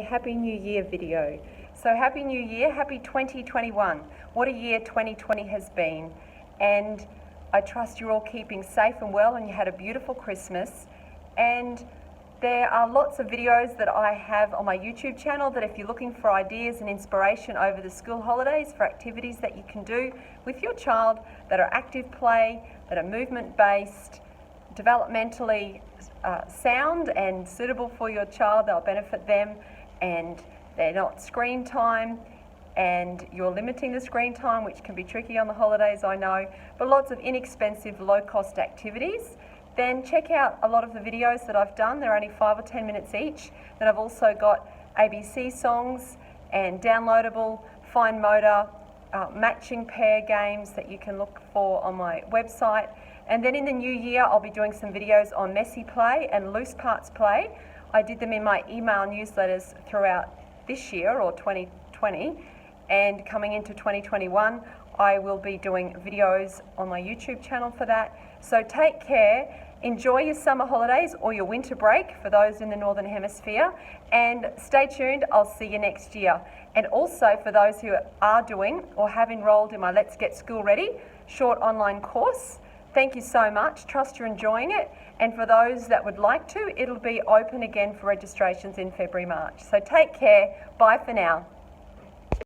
Happy New Year video. So happy New Year, happy 2021. What a year 2020 has been. And I trust you're all keeping safe and well and you had a beautiful Christmas. And there are lots of videos that I have on my YouTube channel that if you're looking for ideas and inspiration over the school holidays for activities that you can do with your child that are active play, that are movement based, developmentally sound and suitable for your child, they'll benefit them, and they're not screen time, and you're limiting the screen time, which can be tricky on the holidays, I know, but lots of inexpensive, low-cost activities. Then check out a lot of the videos that I've done. They're only 5 or 10 minutes each. Then I've also got ABC songs and downloadable fine motor matching pair games that you can look for on my website. And then in the new year, I'll be doing some videos on messy play and loose parts play. I did them in my email newsletters throughout this year, or 2020, and coming into 2021, I will be doing videos on my YouTube channel for that. So take care, enjoy your summer holidays or your winter break for those in the Northern Hemisphere, and stay tuned, I'll see you next year. And also for those who are doing or have enrolled in my Let's Get School Ready short online course, thank you so much, trust you're enjoying it. And for those that would like to, it'll be open again for registrations in February, March. So take care, bye for now.